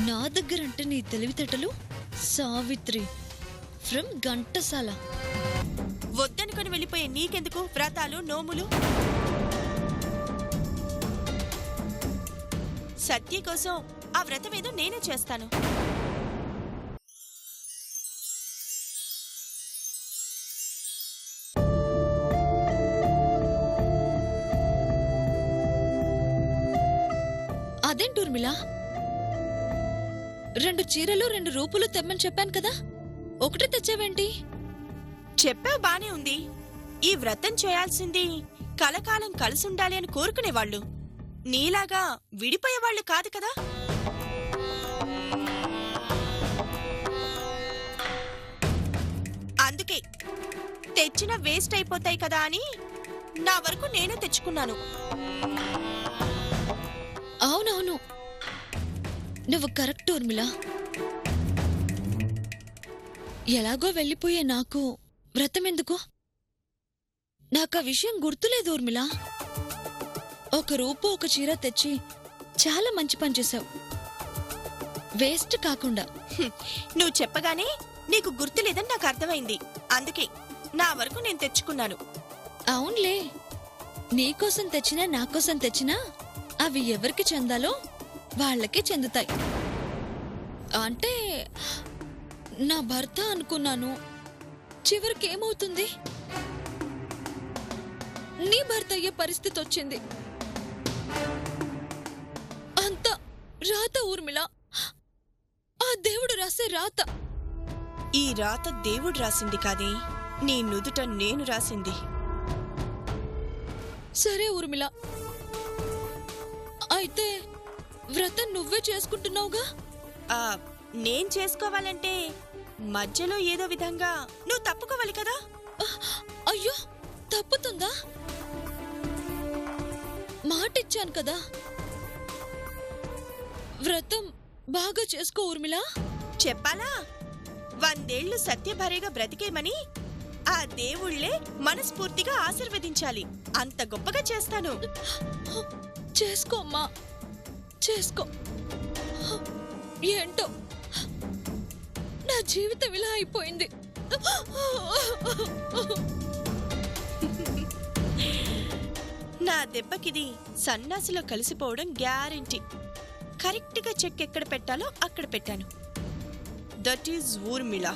నా దగ్గరంటే నీ తెలివితేటలు. సావిత్రి ఫ్రమ్ ఘంటసాల. వద్దనుకొని వెళ్ళిపోయే నీకెందుకు వ్రతాలు నోములు? సత్య కోసం ఆ వ్రతం ఏదో నేనే చేస్తాను. అదేంటి ఊర్మిళ, 2 చీరలు 2 రూపులు తెమ్మని చెప్పాను కదా, ఒకటే తెచ్చావేంటి? చెప్పావు బానే ఉంది. ఈ వ్రతం చేయాల్సింది కలకాలం కలిసుండాలి అని కోరుకునేవాళ్ళు, నీలాగా విడిపోయేవాళ్లు కాదు కదా. అందుకే తెచ్చిన వేస్ట్ అయిపోతాయి కదా అని నా వరకు నేనే తెచ్చుకున్నాను. అవునవును, నువ్వు కరెక్ట్ ఊర్మిళ. ఎలాగో వెళ్ళిపోయే నాకు వ్రతం ఎందుకు? నాకు ఆ విషయం గుర్తులేదు ఊర్మిళ. 1 రూపు 1 చీర తెచ్చి చాలా మంచి పని చేశావు, వేస్ట్ కాకుండా. నువ్వు చెప్పగానే నీకు గుర్తులేదని నాకు అర్థమైంది. అందుకే నా వరకు నేను తెచ్చుకున్నాను. అవునులే, నీకోసం తెచ్చినా నాకోసం తెచ్చినా అవి ఎవరికి చెందాలో వాళ్ళకే చెందుతాయి. అంటే నా భర్త అనుకున్నాను, చివరికి ఏమవుతుంది? నీ భర్త అయ్యే పరిస్థితి వచ్చింది. అంత రాత ఊర్మిళ, ఆ దేవుడు రాసే రాత. ఈ రాత దేవుడు రాసింది కాదే, నీ నుదుట నేను రాసింది. సరే ఊర్మిళ, అయితే వ్రతం నువ్వే చేసుకుంటున్నావుగా? నేను చేసుకోవాలంటే మధ్యలో ఏదో విధంగా నువ్వు తప్పుకోవాలి కదా. అయ్యో, తప్పుతుందా? మాటిచ్చాను కదా, వ్రతం బాగా చేసుకో ఊర్మిళ. చెప్పాలా? 100 ఏళ్లు సత్యభార్యగా బ్రతికేమని ఆ దేవుళ్లే మనస్ఫూర్తిగా ఆశీర్వదించాలి. అంత గొప్పగా చేస్తాను. చేసుకో అమ్మా, చేసుకో. ఏంటో నా జీవితం ఇలా అయిపోయింది. నా దెబ్బకిది సన్నాసిలో కలిసిపోవడం గ్యారెంటీ. కరెక్ట్గా చెక్ ఎక్కడ పెట్టాలో అక్కడ పెట్టాను. That is Urmila.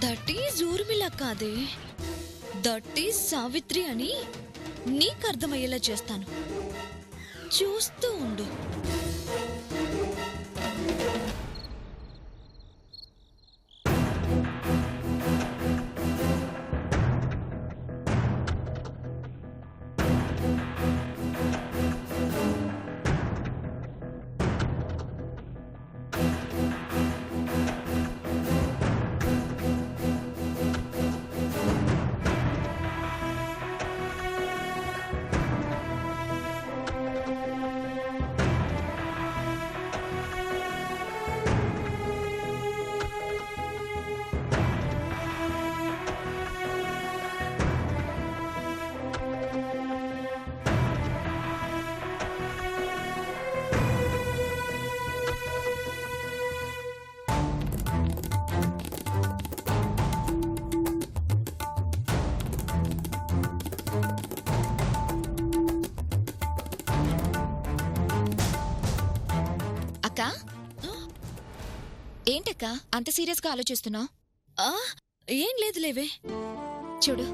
That is Urmila కాదే, దట్ ఈజ్ సావిత్రి అని నీకు అర్థమయ్యేలా చేస్తాను. చూస్తూ ఉండు. అక్కా, ఏంటక్కా అంత సీరియస్గా ఆలోచిస్తున్నావు? ఏం లేదులేవే. చూడు,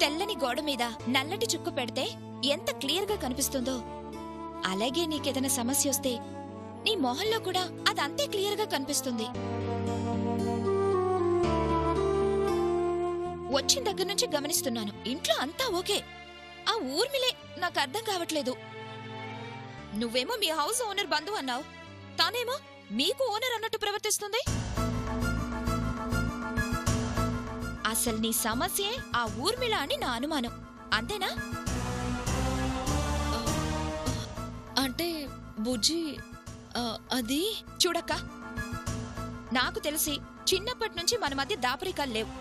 తెల్లని గోడ మీద నల్లటి చుక్క పెడితే ఎంత క్లియర్గా కనిపిస్తుందో, అలాగే నీకేదైనా సమస్య వస్తే నీ మొహంలో కూడా అదంతే క్లియర్గా కనిపిస్తుంది. వచ్చిన దగ్గర నుంచి గమనిస్తున్నాను, ఇంట్లో అంతా ఓకే. ఆ ఊర్మిలే నాకు అర్థం కావట్లేదు. నువ్వేమో మీ హౌస్ ఓనర్ బంధువు అన్నావు, తానేమో మీకు ఓనర్ అన్నట్టు ప్రవర్తిస్తుంది. అసలు నీ సమస్యే ఆ ఊర్మిళ అని నా అనుమానం, అంతేనా? అంటే బుజ్జి, అది చూడక్క, నాకు తెలిసి చిన్నప్పటి నుంచి మన మధ్య దాపరికాలు లేవు.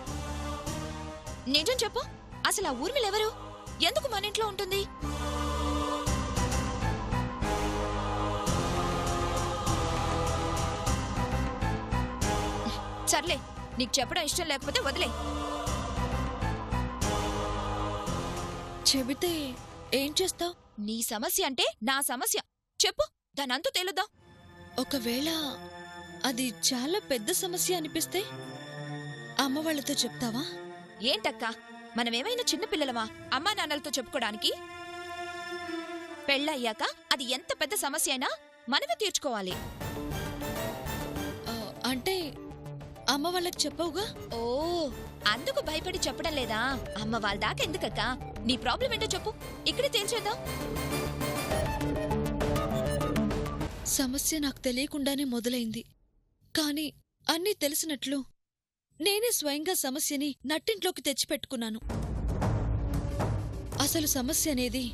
నిజం చెప్పు, అసలు ఆ ఊర్మిళెవరు? ఎందుకు మన ఇంట్లో ఉంటుంది? సర్లే, నీకు చెప్పడం ఇష్టం లేకపోతే వదిలే. చెబితే ఏం చేస్తావ్? నీ సమస్య అంటే నా సమస్య. చెప్పు, దానంతు తేలుద్దాం. ఒకవేళ అది చాలా పెద్ద సమస్య అనిపిస్తే అమ్మ వాళ్ళతో చెప్తావా? ఏంటక్కా, మనమేమైనా చిన్నపిల్లలమా అమ్మా నాన్నలతో చెప్పుకోవడానికి? పెళ్ళయ్యాక అది ఎంత పెద్ద సమస్య అయినా మనమే తీర్చుకోవాలి. అంటే అమ్మ వాళ్ళకి చెప్పవుగా? ఓ, అందుకు భయపడి చెప్పడం లేదా? అమ్మ వాళ్ళ దాకా ఎందుకక్కా? నీ ప్రాబ్లం ఏంటో చెప్పు, ఇక్కడే తేల్చేద్దాం. సమస్య నాకు తెలియకుండానే మొదలైంది. కాని అన్నీ తెలిసినట్లు నేనే స్వయంగా సమస్యని నట్టింట్లోకి తెచ్చిపెట్టుకున్నాను. అసలు సమస్య అనేది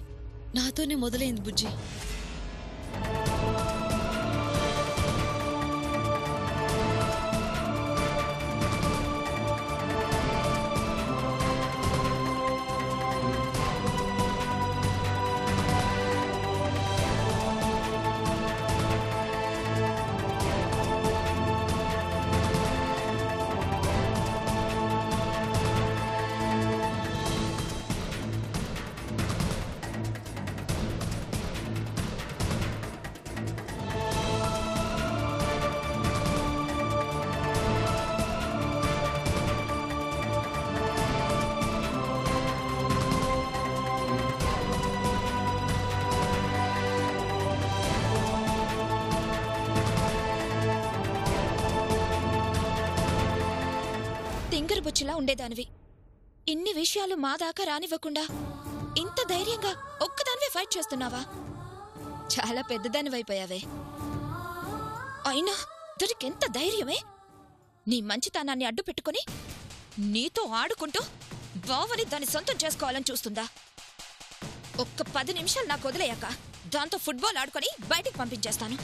నాతోనే మొదలైంది బుజ్జి. తింగరబుచ్చిలా ఉండేదానివి. ఇన్ని విషయాలు మా దాకా రానివ్వకుండా ఇంత ధైర్యంగా ఒక్కదానివే ఫైట్ చేస్తున్నావా? చాలా పెద్దదానివైపోయావే. అయినా దొరికెంత ధైర్యమే! నీ మంచితనాన్ని అడ్డు పెట్టుకుని నీతో ఆడుకుంటూ బావని దాన్ని సొంతం చేసుకోవాలని చూస్తుందా? ఒక్క 10 నిమిషాలు నాకు వదిలేయాక దాంతో ఫుట్బాల్ ఆడుకొని బయటికి పంపించేస్తాను.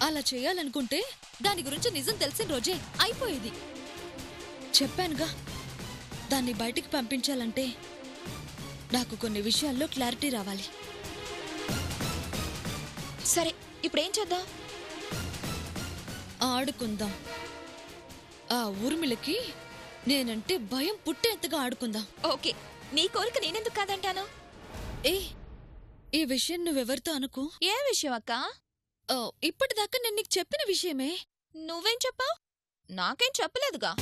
అలా చేయాలనుకుంటే దాని గురించి నిజం తెలిసిన రోజే అయిపోయేది. చెప్పానుగా, దాన్ని బయటికి పంపించాలంటే నాకు కొన్ని విషయాల్లో క్లారిటీ రావాలి. సరే, ఇప్పుడేం చేద్దాం? ఆడుకుందాం. ఆ ఊర్మిళకి నేనంటే భయం పుట్టేంతగా ఆడుకుందాం. ఓకే, నీ కోరిక నేనెందుకు కాదంటాను? ఈ విషయం నువ్వెవరితో అనుకో. ఏ విషయం అక్కా? ఇప్పటిదాకా నేను నీకు చెప్పిన విషయమే. నువ్వేం చెప్పావు? నాకేం చెప్పలేదుగా.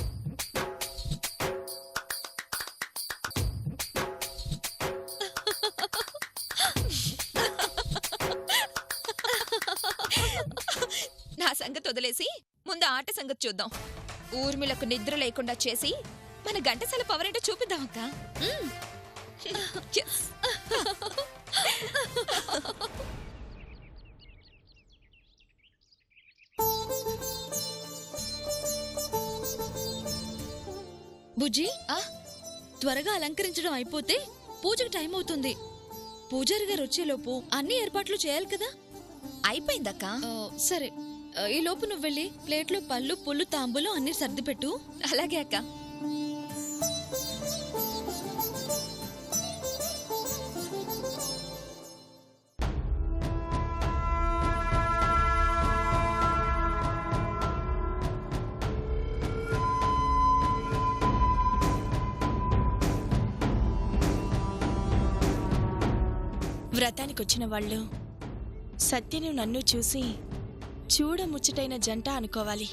నా సంగతి వదిలేసి ముందు ఆట సంగతి చూద్దాం. ఊర్మిళకు నిద్ర లేకుండా చేసి మన గంటసాల పవరేంటో చూపిద్దాం అక్క. బుజ్జి, త్వరగా అలంకరించడం అయిపోతే పూజకు టైం అవుతుంది. పూజారి గారు వచ్చేలోపు అన్ని ఏర్పాట్లు చేయాలి కదా. అయిపోయిందక్క. సరే, ఈ లోపు నువ్వు వెళ్ళి ప్లేట్లో పళ్ళు పుల్లు తాంబూలం అన్ని సర్దిపెట్టు. అలాగే అక్క. వ్రతానికొచ్చిన వాళ్ళు సత్యను నన్ను చూసి చూడముచ్చటైన జంట అనుకోవాలి.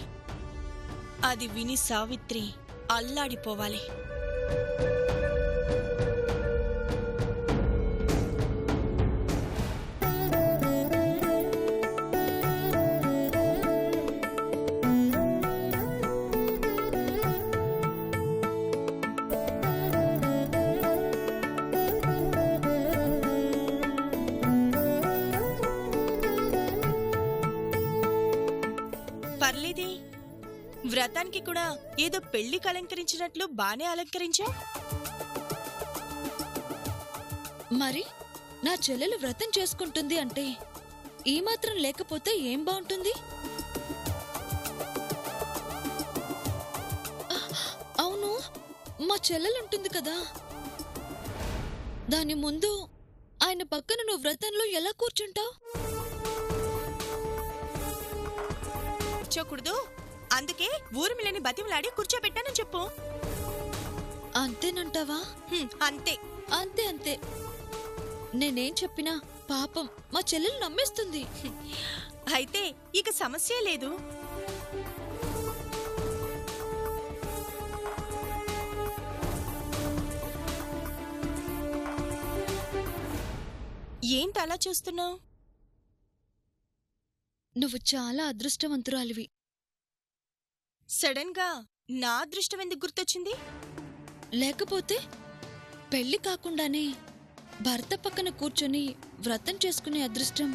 అది విని సావిత్రి అల్లాడిపోవాలి. పర్లేదే, వ్రతానికి కూడా ఏదో పెళ్లికి అలంకరించినట్లు బానే అలంకరించావు. మరి నా చెల్లెలు వ్రతం చేసుకుంటుంది అంటే ఈ మాత్రం లేకపోతే ఏం బాగుంటుంది? అవును, మా చెల్లెలుంటుంది కదా. దాని ముందు ఆయన పక్కన నువ్వు వ్రతంలో ఎలా కూర్చుంటావు? కూర్చోకూడదు, అందుకే ఊర్మిళని బతిమలాడి కూర్చోబెట్టానని చెప్పు. అంతేనంటావా? అంతే. అంతే అంతే. నేనేం చెప్పినా పాపం మా చెల్లెలు నమ్మేస్తుంది. అయితే ఇక సమస్య లేదు. ఏంటి అలా చూస్తున్నావు? నువ్వు చాలా అదృష్టవంతురాలివి. సడన్ గా నా అదృష్టం ఎందుకు గుర్తొచ్చింది? లేకపోతే పెళ్లి కాకుండానే భర్త పక్కన కూర్చొని వ్రతం చేసుకునే అదృష్టం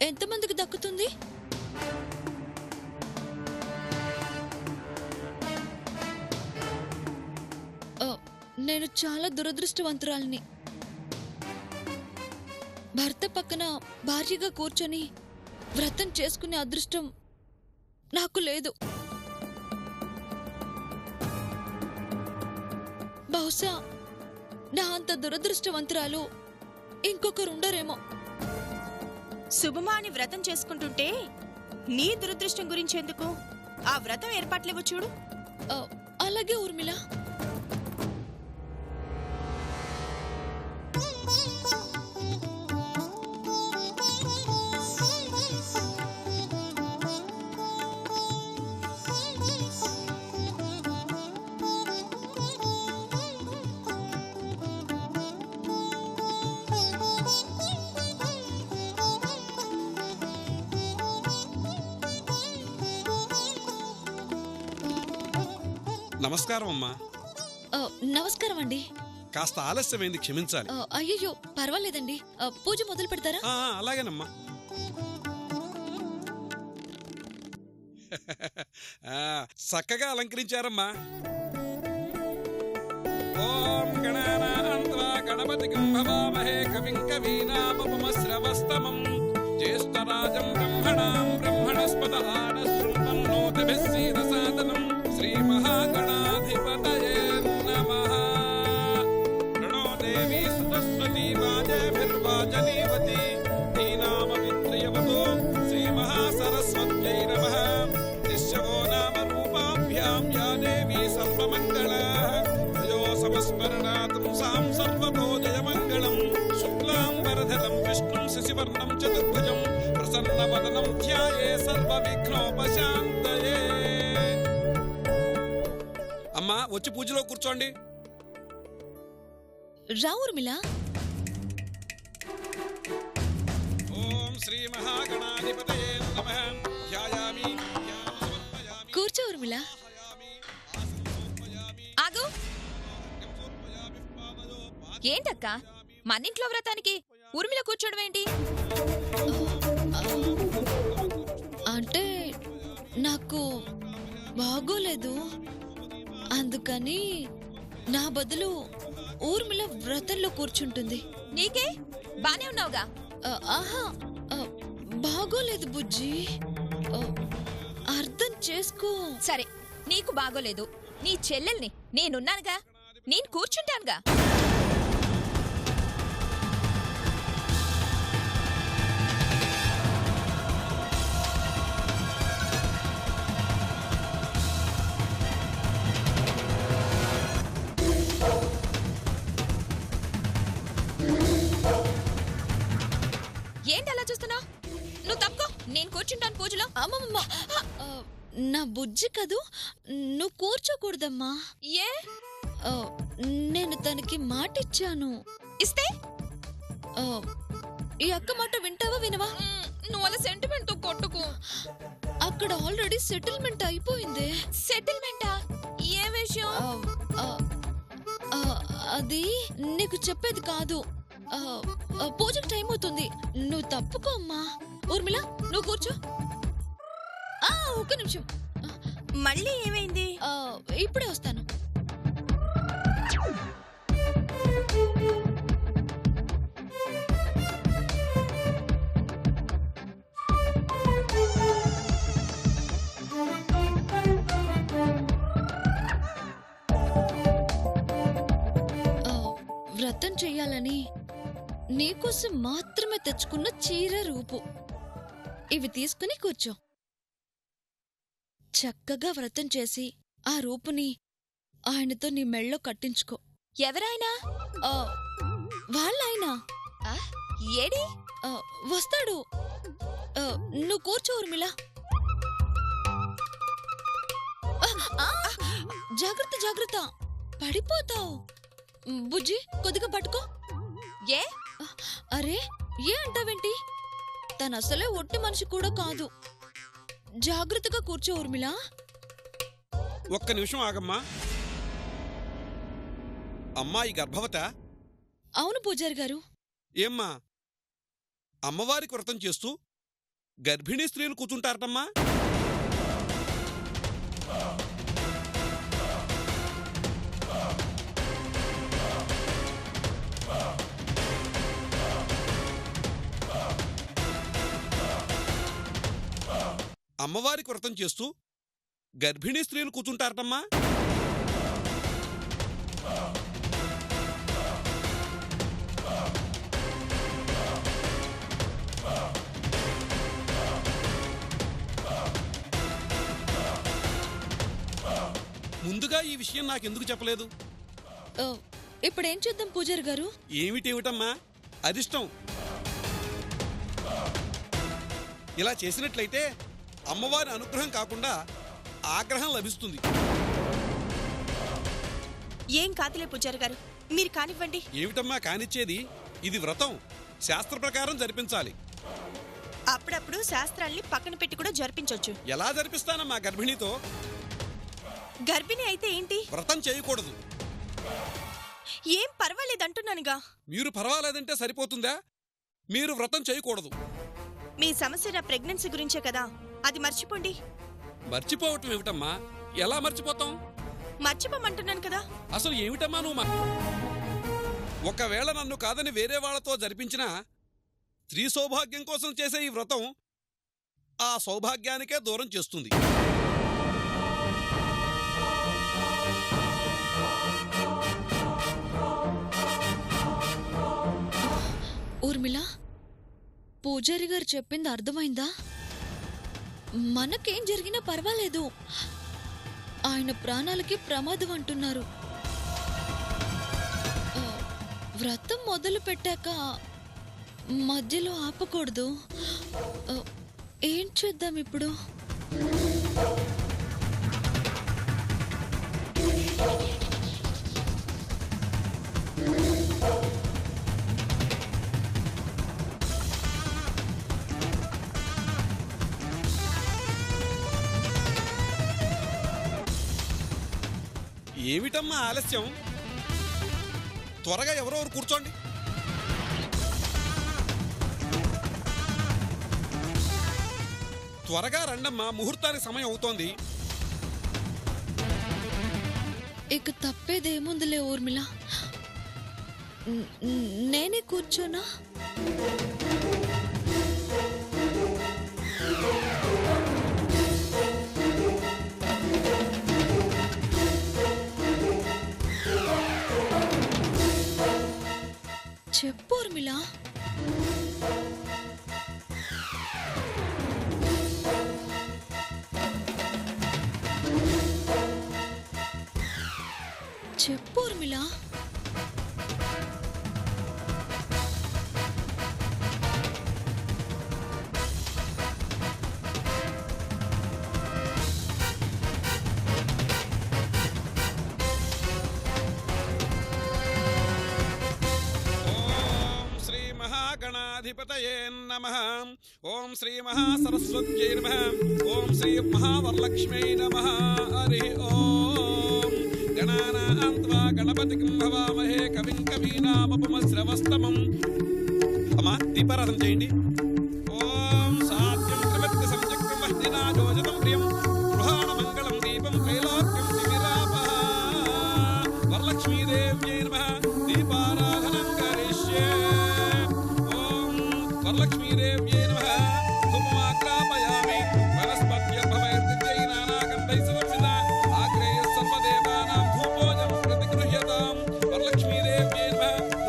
ఎంతమందికి దక్కుతుంది? నేను చాలా దురదృష్టవంతురాలిని. భర్త పక్కన భార్యగా కూర్చొని వ్రతం చేసుకునే అదృష్టం నాకు లేదు. బహుశా నా అంత దురదృష్టవంతురాలు ఇంకొకరుండరేమో. శుభమాని వ్రతం చేసుకుంటుంటే నీ దురదృష్టం గురించెందుకు? ఆ వ్రతం ఏర్పాట్లేవో చూడు. అలాగే ఊర్మిళ. నమస్కారం అమ్మా. నమస్కారం అండి. కాస్త ఆలస్యమైంది, క్షమించాలి. అయ్యో పర్వాలేదండి. పూజ మొదలు పెడతారా? అలాగేనమ్మా. చక్కగా అలంకరించారమ్మా. ఓం గణానాన్వా గణపతిం భవామహే కవిం కవీనాముపమశ్రవస్తమం జ్యేష్ఠరాజం బ్రహ్మణాం బ్రహ్మణస్పత ఆనశృణ్వన్నోతిభిः సీదసాదనం శ్రీమహాగణాధిపతయే నమః. ప్రణో దేవీ సరస్వతీ వాజేభిర్వాజనీవతి ధీనామవిత్రయవతో శ్రీమహాసరస్వత్యై నమః. నిశ్చవో నామ రూపాభ్యాం యా దేవీ సర్వమంగళా తయో సమస్మరణాతుం సాం సర్వతో జయమంగళం. శుక్లాం వరధరం విష్ణుం శశివర్ణం చతుర్భుజం ప్రసన్నవదనం ధ్యాయే సర్వవిఘ్నోపశాంతయే. అమ్మా, వచ్చి పూజలో కూర్చోండి. రా ఊర్మిళ. ఓం శ్రీ మహాగణాధిపతయే నమః. ధ్యాయామి కూర్చో ఊర్మిళ. ఆగు. ఏంటక్క, మనింట్లో వ్రతానికి ఊర్మిళ కూర్చోవడం ఏంటి? అంటే నాకు బాగోలేదు, అందుకని నా బదులు ఊర్మిళ వ్రతంలో కూర్చుంటుంది. నీకే బానే ఉన్నావుగా. ఆహా, బాగోలేదు బుజ్జి. అర్థం చేసుకో. సరే, నీకు బాగోలేదు, నీ చెల్లెల్ని నేనున్నానుగా, నేను కూర్చుంటానుగా. ఏంటి అలా చూస్తున్నావు? నువ్వు తప్పుకో, నేను కూర్చుంటాను పూజలో. అమ్మమ్మ, నా బుజ్జి కదూ, నువ్వు కూర్చోకూడదమ్మా. ఏ? నేను తనకి మాటిచ్చాను. ఇస్తే ఈ అక్క మాట వింటావా వినవా? నువ్వు అలా సెంటిమెంట్ తో కొట్టుకు. అక్కడ ఆల్రెడీ సెటిల్మెంట్ అయిపోయింది. సెటిల్మెంటా? ఏ విషయం? అది నీకు చెప్పేది కాదు. పూజకు టైం అవుతుంది, నువ్వు తప్పుకో అమ్మా. ఊర్మిళ, నువ్వు కూర్చో. ఒక్క నిమిషం. మళ్ళీ ఏమైంది? ఇప్పుడే వస్తాను. వ్రతం చెయ్యాలని నీకోసం మాత్రమే తెచ్చుకున్న చీర రూపు. ఇవి తీసుకుని కూర్చో. చక్కగా వ్రతం చేసి ఆ రూపుని ఆయనతో నీ మెళ్ళో కట్టించుకో. ఎవరాయనా? ఆ, వాళ్ళాయనా ఆ, ఏడి? వస్తాడు. నువ్వు కూర్చో ఊర్మిళ. జాగ్రత్త జాగ్రత్త, పడిపోతావు. బుజ్జి కొద్దిగా పట్టుకో. ఏ? అరే ఏ అంటావేంటి? తనసలే ఒట్టి మనిషి కూడా కాదు. జాగ్రత్తగా కూర్చో ఊర్మిళ. ఒక్క నిమిషం ఆగమ్మా. అమ్మాయి గర్భవత? అవును పూజారి గారు. ఏమ్మా, అమ్మవారికి వ్రతం చేస్తూ గర్భిణీ స్త్రీలు కూర్చుంటారటమ్మా? అమ్మవారికి వ్రతం చేస్తూ గర్భిణీ స్త్రీలు కూర్చుంటారటమ్మా? ముందుగా ఈ విషయం నాకెందుకు చెప్పలేదు? ఇప్పుడేం చేద్దాం పూజారి గారు? ఏమిటేమిటమ్మా, అరిష్టం. ఇలా చేసినట్లయితే అమ్మవారి అనుగ్రహం కాకుండా ఆగ్రహం లభిస్తుంది. ఏం కాదులే పూజారి గారు, మీరు కానివ్వండి. ఏమిటమ్మా కానిచ్చేది? ఇది వ్రతం, శాస్త్ర ప్రకారం జరిపించాలి. అప్పుడప్పుడు శాస్త్రాల్ని పక్కన పెట్టి కూడా జరిపించొచ్చు. ఎలా జరిపిస్తానమ్మా గర్భిణీతో? గర్భిణి అయితే ఏంటి? వ్రతం చేయకూడదు. ఏం పర్వాలేదంటున్నానుగా. మీరు పర్వాలేదంటే సరిపోతుందా? మీరు వ్రతం చేయకూడదు. మీ సమస్య నా ప్రెగ్నెన్సీ గురించే కదా, అది మర్చిపోండి. మర్చిపోవటం ఏమిటమ్మా? ఎలా మర్చిపోతాం? మర్చిపోమంటున్నాను కదా. అసలు ఏమిటమ్మా నువ్వు? ఒకవేళ నన్ను కాదని వేరే వాళ్లతో జరిపించినా స్త్రీ సౌభాగ్యం కోసం చేసే ఈ వ్రతం ఆ సౌభాగ్యానికే దూరం చేస్తుంది. ఊర్మిళ, పూజారి గారు చెప్పింది అర్థమైందా? మనకేం జరిగినా పర్వాలేదు, ఆయన ప్రాణాలకి ప్రమాదం అంటున్నారు. వ్రతం మొదలు పెట్టాక మధ్యలో ఆపకూడదు. ఏం చేద్దాం ఇప్పుడు? ఏమిటమ్మా ఆలస్యం? త్వరగా ఎవరెవరు కూర్చోండి. త్వరగా రండమ్మా, ముహూర్తానికి సమయం అవుతోంది. ఇక తప్పేదేముందిలే ఊర్మిళ, నేనే కూర్చోనా? చెప్పు ఊర్మిళ. చెప్పు ఊర్మిళ. గణాధిపతయే నమః. ఓం శ్రీ మహాసరస్వత్యై నమః. ఓం శ్రీ మహావరలక్ష్మ్యై నమః. హరి ఓం. గణానాం త్వా గణపతిం భవామహే కవిం కవీనాముపమశ్రవస్తమం. అమ్మా దీపారాధన చేయండి. ఓం సాత్యం త్రివర్తి సంయుక్తం వహ్నినాజోజతం ప్రియం గృహాణ మంగళం దీపం త్రైలోక్యం తిమిరాపః. వరలక్ష్మీదేవ్యై నమః. దీపారాధనం కరిష్యే. వరలక్ష్మీదేవ్యై నమః. ధూపమాగ్రాపయామి. వనస్పత్యర్భవైర్దివ్యై నానాగంధైః సువర్చితా. ఆగ్రేయః సర్వదేవానాం ధూపోజం ప్రతిగృహ్యతాం. వరలక్ష్మీదేవ్యై నమః.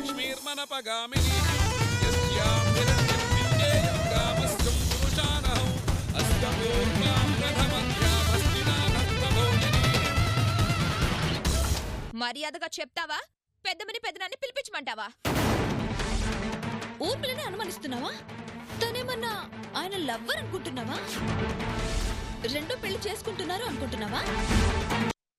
లక్ష్మీర్మనపగామిని యస్యాం హిరణ్యం విద్యేయం గామస్యం పురుషానహం అస్య పూర్వాం రథమధ్యామస్తి నాగత్వభోజినీ. మర్యాదగా చెప్తావా పెద్దమని పెద్దనాన్ని పిలిపించమంటావా? ఊర్మిళని అనుమానిస్తున్నావా? తనేమన్నా ఆయన లవ్వర్ అనుకుంటున్నావా? రెండో పెళ్లి చేసుకుంటున్నారు అనుకుంటున్నావా?